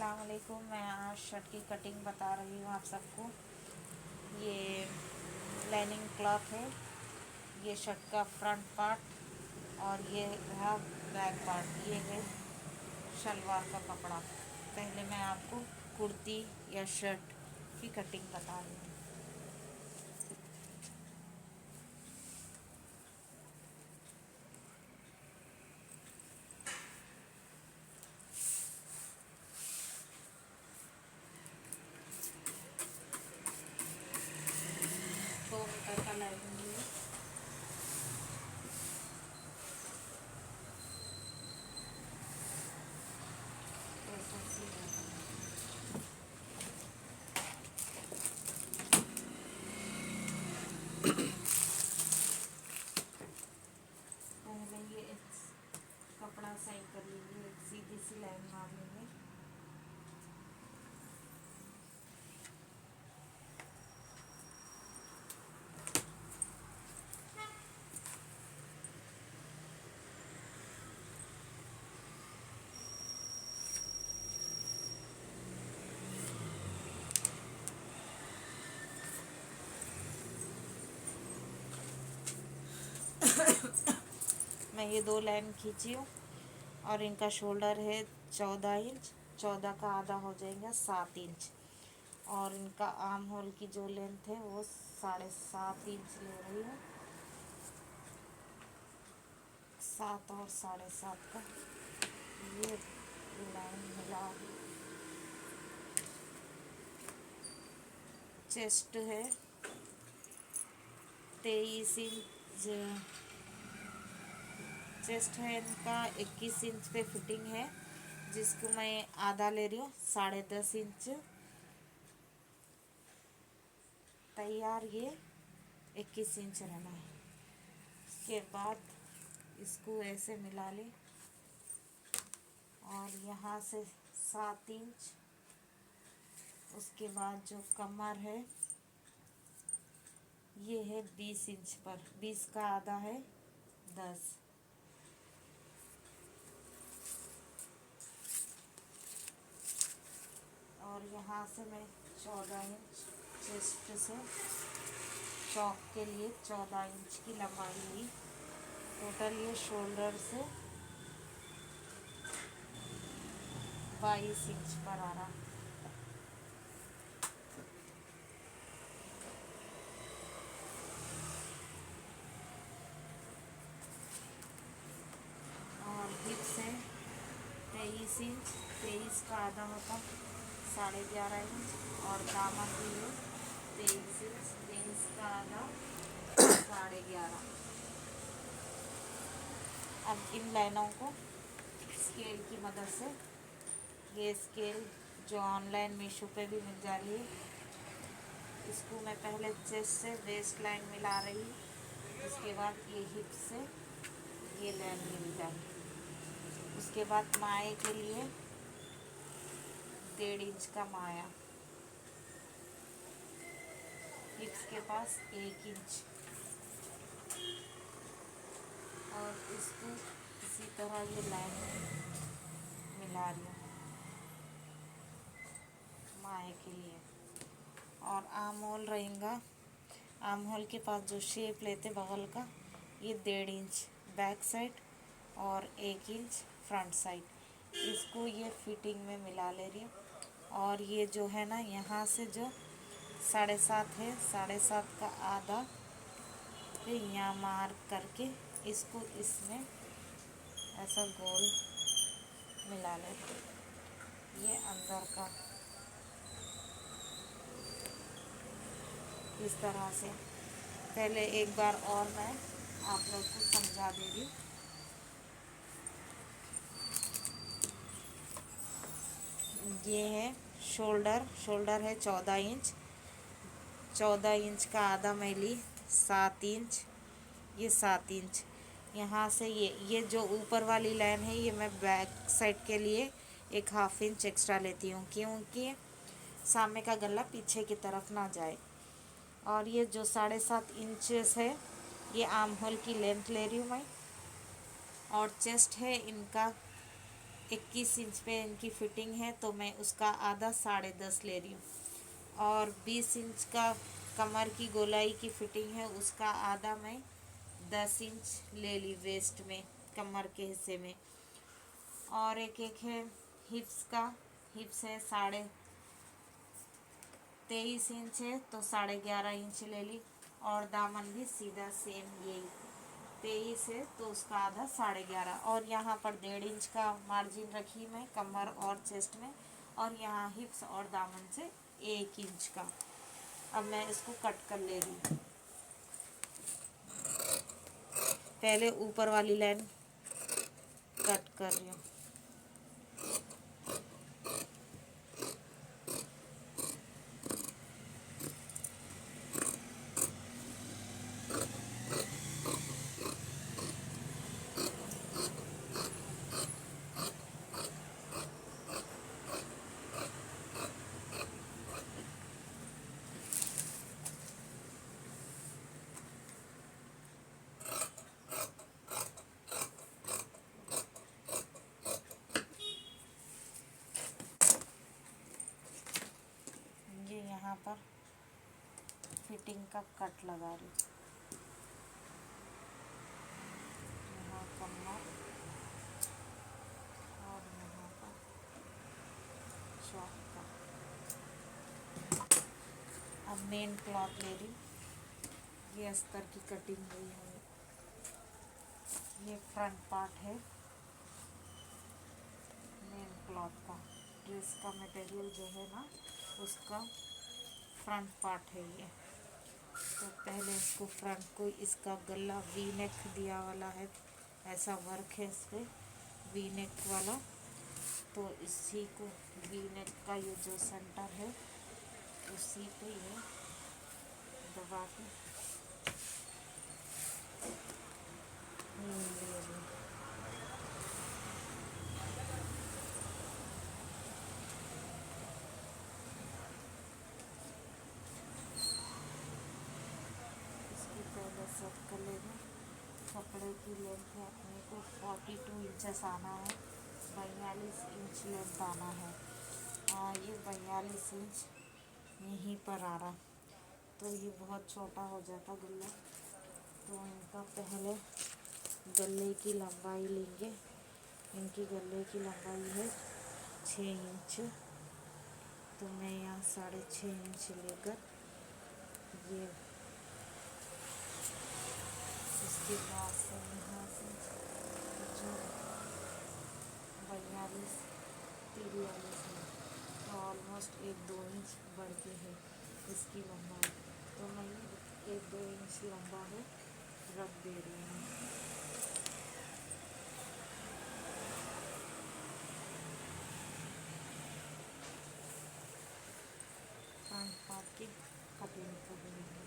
अस्सलाम वालेकुम। मैं आज शर्ट की कटिंग बता रही हूँ आप सबको। ये लाइनिंग क्लॉथ है, ये शर्ट का फ्रंट पार्ट और ये रहा बैक पार्ट। ये है शलवार का कपड़ा। पहले मैं आपको कुर्ती या शर्ट की कटिंग बता रही हूँ। दो मीटर का लाइनिंग है। ऐसा सीधा पहले ये कपड़ा साइड कर लीजिए, एक सीधी सी लाइन मार लेंगे। मैं ये दो लाइन खींची हूँ और इनका शोल्डर है 14 इंच। 14 का आधा हो जाएगा 7 इंच। और इनका आर्म होल की जो लेंथ है वो 7.5 इंच ले रही हूँ। 7 और 7.5 का ये लाइन मिला। चेस्ट है 23 इंच। चेस्ट है इनका 21 इंच पे फिटिंग है, जिसको मैं आधा ले रही हूँ 10.5 इंच। तैयार ये 21 इंच रहना है। उसके बाद इसको ऐसे मिला ले और यहाँ से 7 इंच। उसके बाद जो कमर है ये है 20 इंच पर, 20 का आधा है 10। और यहाँ से मैं 14 इंच चेस्ट से चौक के लिए 14 इंच की लंबाई ली। टोटल ये शोल्डर से 22 इंच पर आ रहा। और हिप से 23 इंच, 23 का आधा होता 11.5 इंच। और दामन भी है 23 इंच, 23 का आधा 11.5। अब इन लाइनों को स्केल की मदद से, ये स्केल जो ऑनलाइन मीशो पे भी मिल जा रही है, इसको मैं पहले चेस्ट से वेस्ट लाइन मिला रही हूँ। उसके बाद ये हिप से ये लाइन मिल जाएगी। उसके बाद माए के लिए 1.5 इंच का माया, हिप्स के पास 1 इंच। और इसको इसी तरह ये लाइन मिला रही हूँ माए के लिए। और आर्म होल रहेगा, आर्म होल के पास जो शेप लेते बगल का, ये 1.5 इंच बैक साइड और 1 इंच फ्रंट साइड। इसको ये फिटिंग में मिला ले रही हूँ। और ये जो है ना, यहाँ से जो 7.5 है, 7.5 का आधा फिर यहाँ मार्क करके इसको इसमें ऐसा गोल मिला लेते। ये अंदर का इस तरह से। पहले एक बार और मैं आप लोग को समझा दे रही हूँ। ये है शोल्डर, शोल्डर है 14 इंच। 14 इंच का आधा मैं ली 7 इंच। ये 7 इंच। यहाँ से ये जो ऊपर वाली लाइन है, ये मैं बैक साइड के लिए 1/2 इंच एक्स्ट्रा लेती हूँ, क्योंकि सामने का गला पीछे की तरफ ना जाए। और ये जो 7.5 इंचेस है, ये आर्म होल की लेंथ ले रही हूँ मैं। और चेस्ट है इनका 21 इंच पे इनकी फिटिंग है, तो मैं उसका आधा 10.5 ले रही हूँ। और 20 इंच का कमर की गोलाई की फिटिंग है, उसका आधा मैं 10 इंच ले ली वेस्ट में, कमर के हिस्से में। और एक है हिप्स का, हिप्स है 23 इंच है, तो 11.5 इंच ले ली। और दामन भी सीधा सेम यही 23 है, तो उसका आधा 11.5। और यहाँ पर 1.5 इंच का मार्जिन रखी मैं कमर और चेस्ट में, और यहाँ हिप्स और दामन से 1 इंच का। अब मैं इसको कट कर ले रही हूँ। पहले ऊपर वाली लाइन कट कर रही हूँ। ये यहाँ पर फिटिंग का कट लगा रही हूँ। यहाँ कमर और यहाँ पर चौक का। अब मेन क्लॉथ ले रही, ये अस्तर की कटिंग हुई है। ये फ्रंट पार्ट है मेन क्लॉथ का। ड्रेस का मटेरियल जो है ना, उसका फ्रंट पार्ट है ये। तो पहले इसको फ्रंट को, इसका गला वी नेक दिया वाला है, ऐसा वर्क है इस पर वी नेक वाला। तो इसी को वी नेक का ये जो सेंटर है, उसी पे ये दबा के इसकी पहले सेट कर लेंगे। कपड़े की लेंथ है अपने को 42 इंचेस आना है, 42 इंच लेंथ आना है। ये 42 इंच यहीं पर आ रहा, तो ये बहुत छोटा हो जाता गला। तो इनका पहले गले की लंबाई लेंगे। इनकी गले की लंबाई है 6 इंच, तो मैं यहाँ 6.5 इंच लेकर ये इसके बाद से यहाँ से जो 42 43 है, तो ऑलमोस्ट 1-2 इंच बढ़ के है इसकी लंबाई। तो मैं 1-2 इंच लंबा है रख दे रही हूँ। फ्रंट पार्ट की कटिंग कर रही हूँ।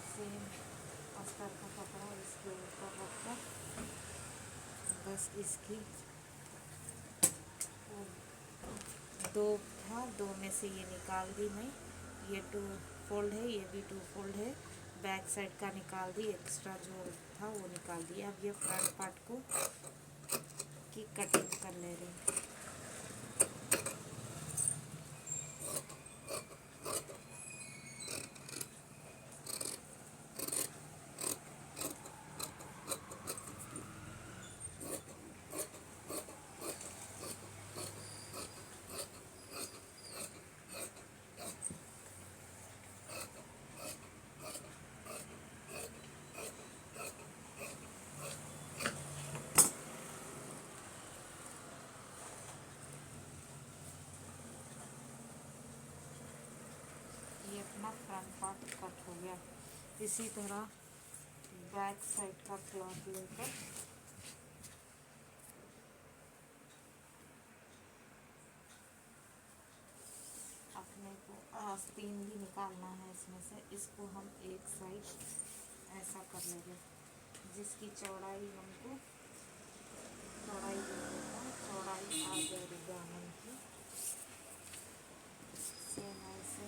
सेम अस्तर का कपड़ा इसके ऊपर रखकर बस इसकी दो था, दो में से ये निकाल दी मैं। ये 2 फोल्ड है, ये भी 2 फोल्ड है। बैक साइड का निकाल दी, एक्स्ट्रा जो था वो निकाल दिया। अब ये फ्रंट पार्ट को की कटिंग कर ले रही हूँ। ये अपना फ्रंट पार्ट कट हो गया। इसी तरह बैक साइड का क्लॉथ लेकर अपने को आस्तीन भी निकालना है इसमें से। इसको हम एक साइड ऐसा कर लेंगे, जिसकी चौड़ाई हमको चौड़ाई दे देता है, चौड़ाई आ जाएगी दामन की। सेम ऐसे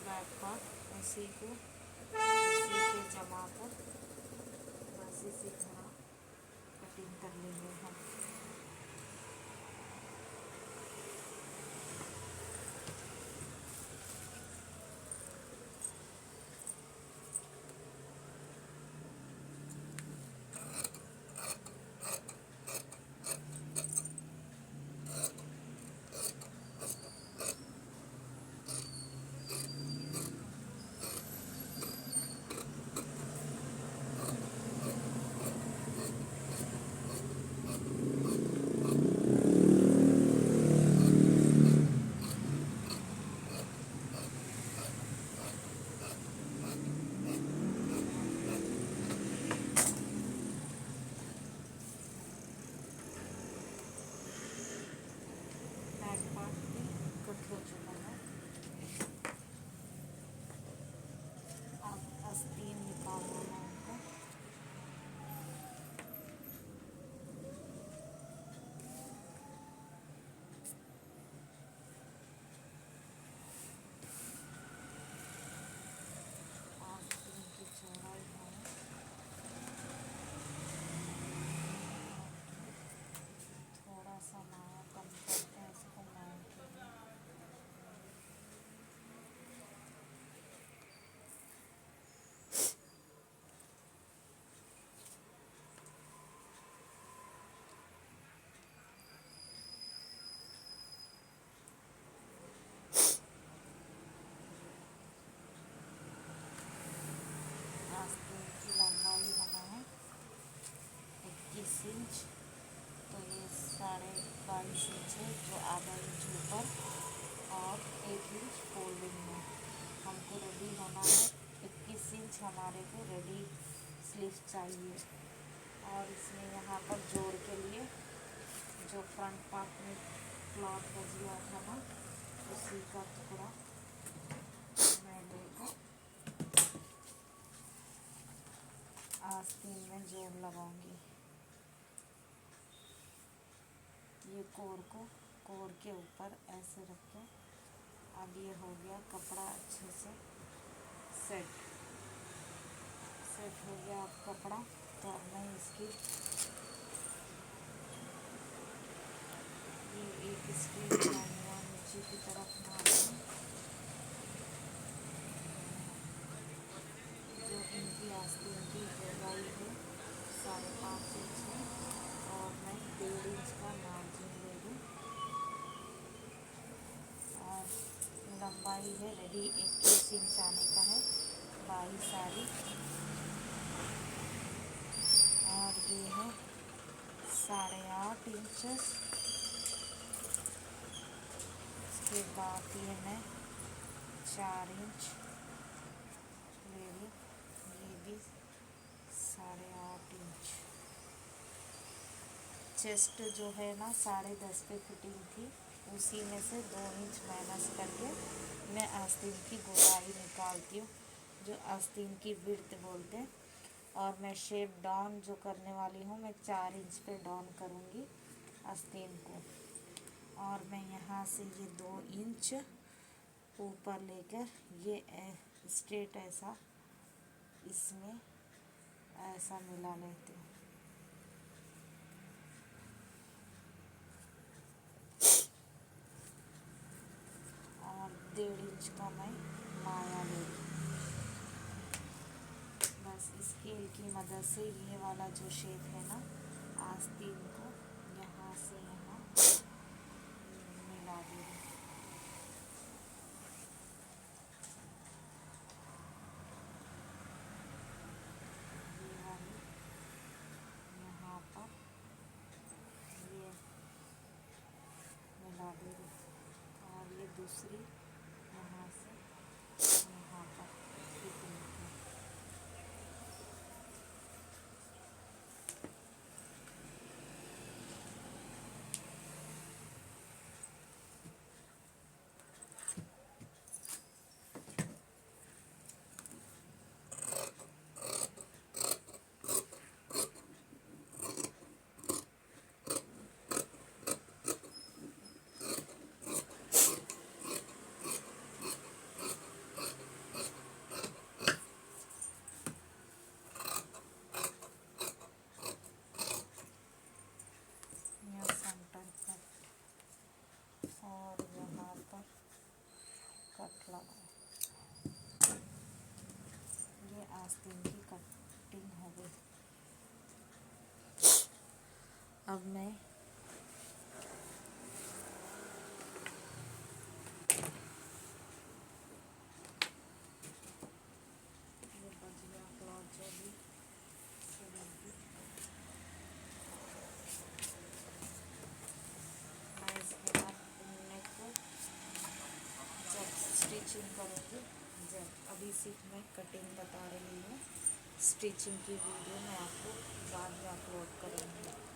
बैक पार्ट इसी को इसी पे जमा कर बस इसी तरह कटिंग कर लेंगे हम। बैक पार्ट भी कट हो चुका है। अब आस्तीन निकालना है हमको। आस्तीन की चौड़ाई है, थोड़ा सा माया कम करते हैं इसको माया के लिए। आस्तीन की लंबाई बना है 21 इंच, तो ये 22.5 इंच है, जो आधा इंच ऊपर और 1 इंच फोल्डिंग में हमको रेडी होना है। 21 इंच हमारे को रेडी स्लीव चाहिए। और इसमें यहाँ पर जोड़ के लिए जो फ्रंट पार्ट में क्लॉथ बच गया था ना, उसी का टुकड़ा मैं लेकर आस्तीन में जोड़ लगाऊंगी। ये कोर के ऊपर ऐसे रख के अब ये हो गया कपड़ा अच्छे से सेट हो गया अब कपड़ा। तो अब मैं इसकी ये एक स्ट्रेट लाइन नीचे की तरफ मारूंगी। जो इनकी आस्तीन की चौड़ाई है 5.5 इंच है, और मैं 1.5 इंच का मार्जिन ले दूँ। और लंबाई है रेडी 21 इंच आने का है बाई साड़ी। और ये है 8.5 इंच। इसके बाद ये मैं 4 इंच ले रही, ये भी 8.5 इंच। चेस्ट जो है ना 10.5 पे फिटिंग थी, उसी में से 2 इंच माइनस करके मैं आस्तीन की गोलाई निकालती हूँ, जो आस्तीन की विड्थ बोलते हैं। और मैं शेप डाउन जो करने वाली हूँ, मैं 4 इंच पे डाउन करूँगी आस्तीन को। और मैं यहाँ से ये 2 इंच ऊपर लेकर ये स्ट्रेट ऐसा इसमें ऐसा मिला लेती हूँ। और 1.5 इंच का मैं माया ले लूँ। बस स्केल की मदद से ये वाला जो शेप है ना, आस्तीन को यहाँ से यहाँ मिला दूँगी। ये वाली यहाँ पर ये मिला दूँगी, और ये दूसरी यहाँ से यहाँ पर फिटिंग की। करूँगी जब अभी सिर्फ मैं कटिंग बता रही हूँ। स्टिचिंग की वीडियो मैं आपको बाद में अपलोड करूँगी।